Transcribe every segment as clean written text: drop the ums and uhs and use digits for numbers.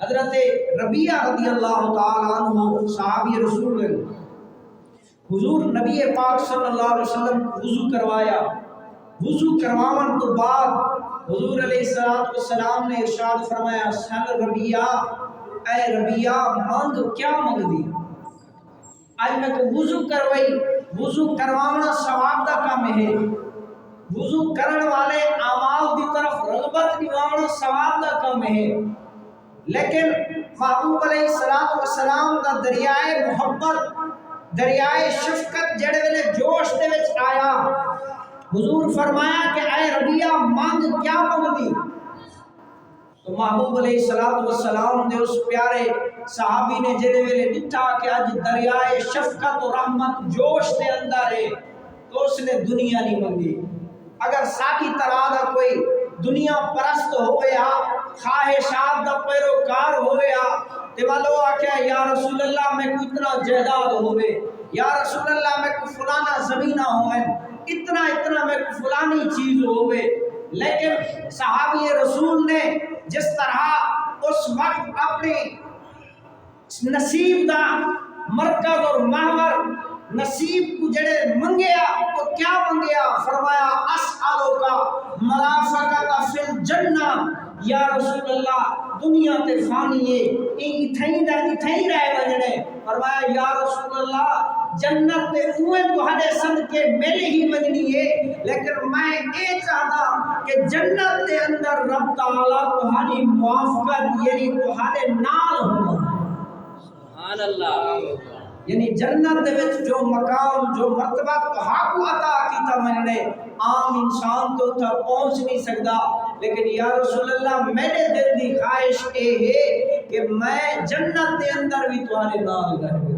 حضرت ربیعہ رضی اللہ تعالیٰ عنہ صحابی رسول ہیں، حضور نبی پاک صلی اللہ علیہ وسلم وضو کروایا، وضو کرواون تو بعد حضور علیہ السلام نے ارشاد فرمایا سل ربیعہ، اے ربیعہ مانگ کیا مانگ دی؟ آج میں کو وضو کروائی، وضو کروانا ثواب دا کام ہے، وضو کرن والے اعمال دی طرف رغبت نوانا ثواب دا کام ہے، لیکن محبوب علیہ السلام دا دریائے محبت، دریائے شفقت جڑے ویلے جوش دے وچ آیا، حضور فرمایا کہ اے ربیعہ مانگ کیا مانگ دی؟ تو محبوب علیہ السلام نے اس پیارے صحابی نے جڑے ویلے ڈٹھا کہ آج دریائے شفقت و رحمت جوش دے اندر ہے، تو اس نے دنیا نہیں منگی۔ اگر ساکی طرح دا کوئی دنیا پرست ہویا، خواہشات دا پیروکار ہویا، تے والو آکھیا یا رسول اللہ میں کو اتنا جائیداد ہوئے، یا رسول اللہ میں کو فلانا زمینہ ہوئے، اتنا میں کو فلانی چیز ہوئے، لیکن صحابی رسول نے جس طرح اس وقت اپنی نصیب دا مرکز اور محور نصیب کو جڑے منگیا تو کیا منگیا؟ فرمایا اسالو کا مرافقت فی الجنہ، یا رسول اللہ دنیا تے فانی ہے، اتھائی رہ وجنے، فرمایا یا رسول اللہ جنت تے اوے تہاڈے صدقے میرے ہی وجنی ہے، لیکن میں اے چاہتا کہ جنت دے اندر رب تعالیٰ تہاڈی موافقت یعنی تہاڈے نال ہو۔ سبحان اللہ، یعنی جنت دے وچ جو مقام جو مرتبہ تہاکو عطا کیتا میں نے عام انسان تو تھا پہنچ نہیں سکتا، لیکن یا رسول اللہ میرے دل دی خواہش اے ہے کہ میں جنت دے اندر بھی تمہارے نال رہوں۔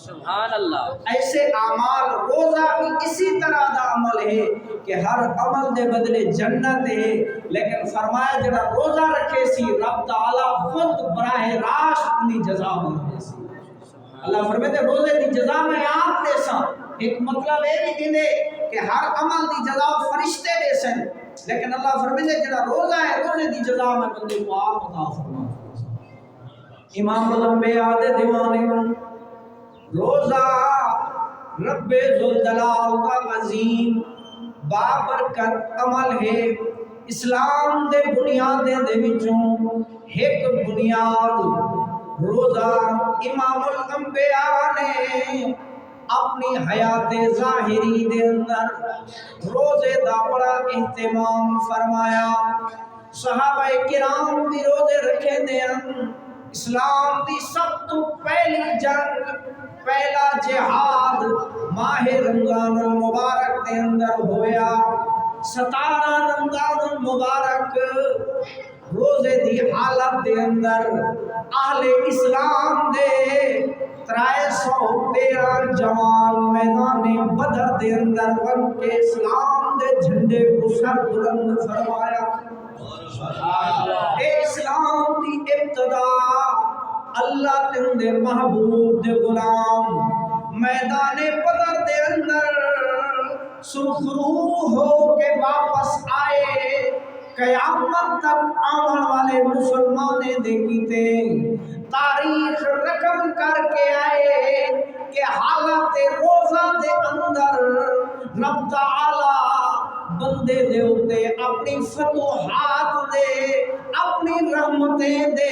سبحان اللہ، ایسے اعمال روزہ بھی اسی طرح دا عمل ہے کہ ہر عمل دے بدلے جنت ہے، لیکن فرمایا جڑا روزہ رکھے سی رب تعالیٰ خود براہ راست اپنی جزا دے سی۔ اللہ فرماتے روزے دی جزا میں آپ دے ساں، ایک مطلب یہ نہیں دے کہ ہر عمل دی جزا فرشتے دے سن، لیکن اللہ فرماتے جڑا روزہ ہے روزے دی جزا میں بندے کو آپ عطا فرما۔ امام الانبیاء دے دیوانے روزہ رب ذوالجلال کا عظیم بابرکت عمل ہے، اسلام دے بنیادیں دے وچوں ایک بنیاد روزہ۔ امام الانبیاء نے اپنی حیات ظاہری دے اندر روزے دا بڑا اہتمام فرمایا، صحابہ کرام بھی روزے رکھے دے ہیں۔ اسلام دی سب تو پہلی جنگ، پہلا جہاد ماہ رمضان المبارک دے اندر ہویا، 17 رمضان المبارک روزے دی حالت دے اندر اہل اسلام دے 313 جوان میدان بدر دے اندر بن کے اسلام دے جھنڈے کو سر بلند فرمایا۔ اے اسلام دی ابتدا اللہ تندے محبوب دے غلام میدان بدر دے اندر سرخرو ہو کے واپس آئے، قیامت تک آن والے مسلمانے دے کیتے تاریخ رقم کر کے آئے کہ حالت روزہ دے اندر رب تعالیٰ بندے دے ہوتے اپنی فتوحات دے، اپنی رحمتیں دے،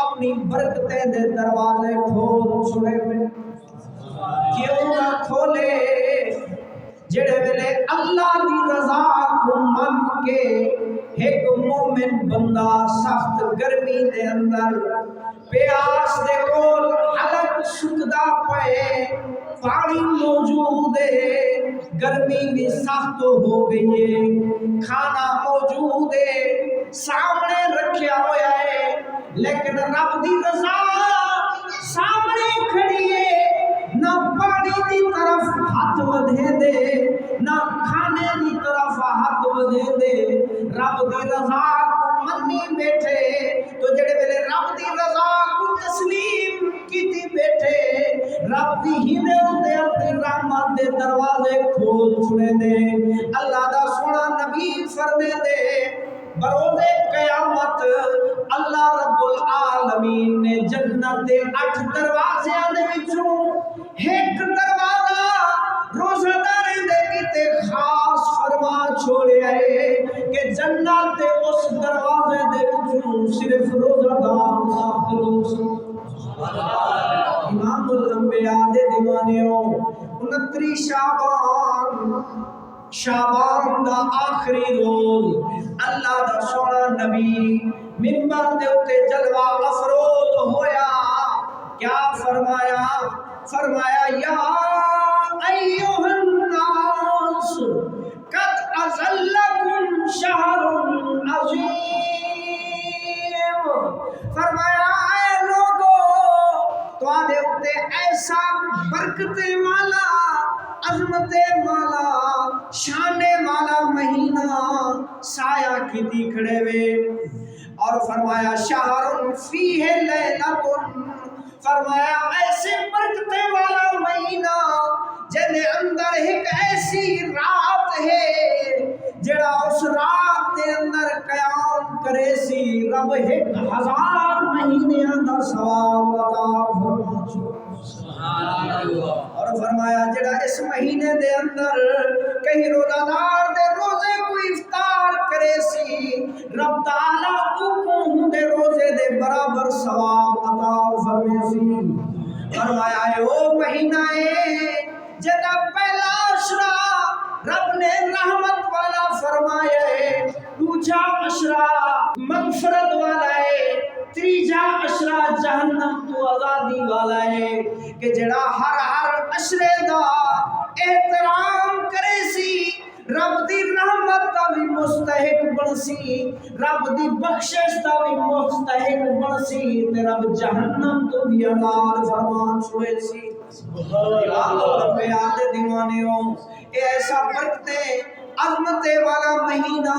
اپنی برکتیں دے دروازے کھول چھوڑے میں۔ کیوں نہ کھولے؟ جڑے ویلے اللہ دی رضا کو من کے ایک مومن بندہ سخت گرمی دے اندر پیاس دے کول حلق سکدا پئے، پانی موجود ہے، گرمی بھی سخت ہو گئی ہے، کھانا موجود ہے، سامنے رکھیا ہوا ہے، لیکن رب دی رضا سامنے کھڑی ہے، نہ پانی دی طرف ہاتھ ودھے دے، نہ کھانے دی طرف ہاتھ ودھے دے، رب دی رضا کو منی بیٹھے، تو جڑے ویلے رب دی رضا کو تسلیم کیتی بیٹھے، رب دی ہینے ہوتے اپنی رحمت دے دروازے کھول چھڑے دے۔ اللہ دا سونا نبی فرمے دے بروز قیامت اللہ رب العالمین العالمین نے جنت دے 8 دروازیاں دے وچوں ایک دروازہ روزہ داریں دے کیتے خاص فرما چھوڑیا ہے کہ جنت دے اس دروازے دے وچوں صرف روزہ دار داخل ہو سکتے۔ امام الانبیاء دے دیوانیوں 29 شعبان دا آخری روز اللہ دا سونا نبی منبر دے اتے جلوہ افروز ہویا، کیا فرمایا؟ فرمایا یا ایوہ الناس قد ازلکم شہر عظیم، فرمایا اے لوگو تو آدھے اتے ایسا برکت والا، عظمت والا، شان والا مہینہ سایہ کی دیکھڑے وے، اور فرمایا شہر فیہ لیلۃ، فرمایا ایسے برکت والا مہینہ جنہیں اندر ایک ایسی رات ہے جڑا اس رات کے اندر قیام کرے سی رب 1000 مہینے دا ثواب عطا فرمائے۔ اور فرمایا جڑا اس مہینے دے اندر کہیں روزہ دار دے روزے کو افطار کرے سی رب تعالیٰ کو دے روزے دے برابر ثواب عطا فرمائے سی۔ فرمایا ہے او مہینہ ہے جدا پہلا عشرہ رب نے رحمت والا فرمایا ہے، دوسرا عشرہ مغفرت والا ہے، تیسرا عشرہ جہنم تو آزادی والا ہے کہ جڑا ہر عشرے دا احترام کرے سی رب دی رحمت دا بھی مستحق بن سی، رب دی بخشش دا بھی مستحق بن سی، تے رب جہنم تو بھی آزاد فرمان چھوڑے سی۔ رب یاد دیوانیوں اے ایسا برکتے عظمت والا مہینہ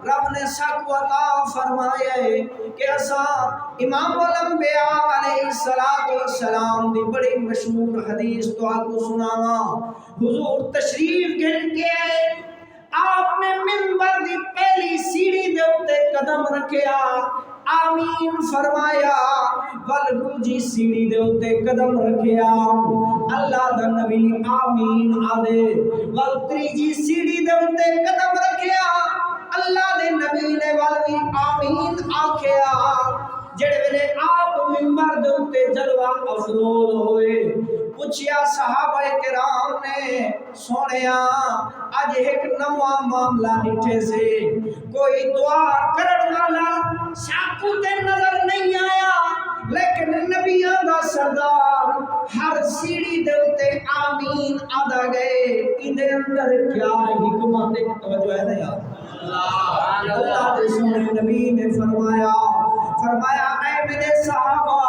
رب نے سب عطا فرمایا ہے کہ ایسا امام الانبیاء علیہ السلام دی بڑی مشہور حدیث تو آپ کو سناوا۔ حضور تشریف گھن کے آپ نے منبر دی پہلی سیڑھی دے اتے قدم رکھیا، آمین فرمایا، ول دوجی سیڑھی دے اتے قدم رکھیا، اللہ دا نبی آمین آدے، ول تریجی سیڑھی دے اتے قدم رکھیا، اللہ دے نبی نے ول بھی آمین آکھیا۔ جڑے ویلے آپ منبر دے اتے جلوہ افروز ہوئے، پوچھیا صحابہ کرام نے سونیا اج ایک نواں معاملہ نٹھے سے، کوئی دعا کرن والا ساکو تے نظر نہیں آیا، لیکن نبیوں دا سردار ہر سیڑھی دے اتے آمین آدا گئے، ادھر اندر کیا حکمت توجہ ہے نا یار؟ اللہ دے سونے نبی نے فرمایا اے میرے صحابہ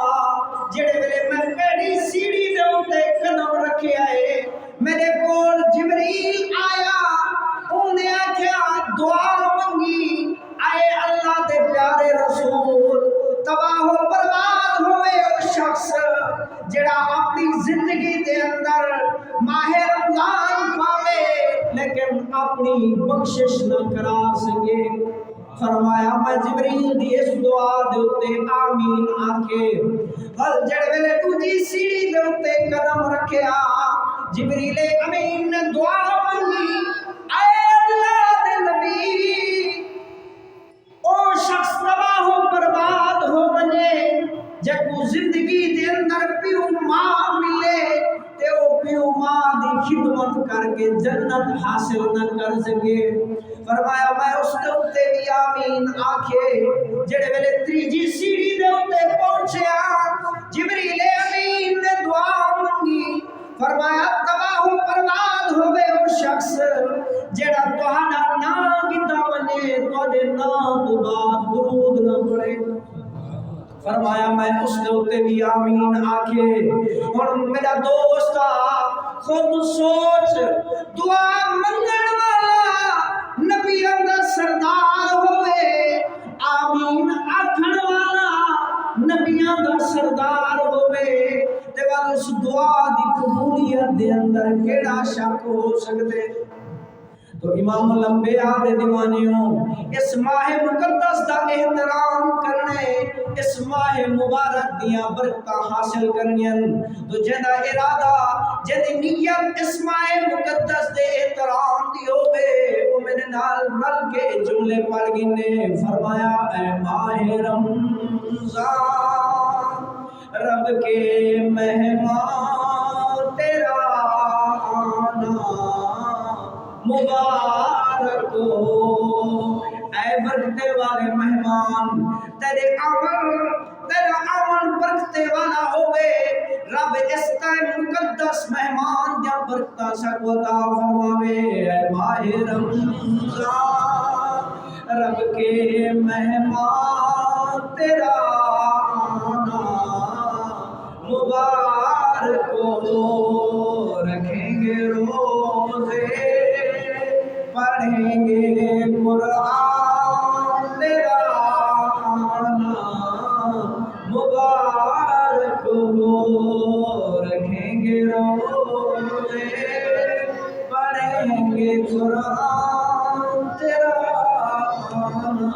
جڑے ویلے میں پہلی سیڑھی دے اتے قدم رکھے آئے میرے کول جبریل آیا، انہیں آکھیا دعا منگی، اے اللہ دے پیارے رسول تباہ و برباد ہوئے او شخص جڑا اپنی زندگی دے اندر ماہ رمضان پاوے لیکن اپنی بخشش نہ کرا سکے۔ فرمایا میں جبریل دی اس دعا دے اتے آمین آکھے ہل جڑے ویلے دوجی سیڑھی دے اتے قدم رکھیا، جبریل امین نے دعا منگی، اے اللہ دے نبی او شخص تباہ و برباد ہو بنے جب زندگی دے اندر پیو ماں ملے تے او پیو ماں دی خدمت کر کے جنت حاصل نہ کر سکے۔ فرمایا میں اس دے اتے بھی آمین آکھے جڑے ویلے تریجی سیڑھی دے اتے پہنچیا، جبریل امین نے دعا منگی، فرمایا تباہ و برباد ہوئے وہ شخص جڑا تہاڈا نام گندا بنے تہاڈے نام تو بعد درود نہ پڑھے۔ فرمایا میں اس دے اتے بھی آمین آکھے۔ اور میرا دوست خود سوچ دعا منگن والا نبیوں دا سردار ہوئے، آمین آکھن والا نبیوں دا سردار ہوئے تے وال اس دعا دی قبولیت دے اندر کیڑا شک ہو سکتے؟ تو امام الانبیاء دے دیوانیوں اس ماہ مقدس دا احترام کرنے، اس ماہ مبارک دیاں برکتاں حاصل کرنیاں تو جنہ ارادہ جنہ نیت اس ماہ مقدس دے احترام دی ہوئے وہ میرے نال رل کے جملے پڑھ گنے فرمایا اے ماہ رمضان رب کے مہمان تیرا آنا مبارک ہو اے برکتے والے مہمان تیرا عمل برکتے والا ہوئے رب اس ٹائم مقدس مہمان یا برکتہ سکو عطا فرماوے اے ماہ رمضان رب کے مہمان تیرا آنا مبارک ہو رکھیں گے روزے پڑھیں گے قرآن تیرا آنا مبارک ہو رکھیں گے روزے پڑھیں گے قرآن تیرا آنا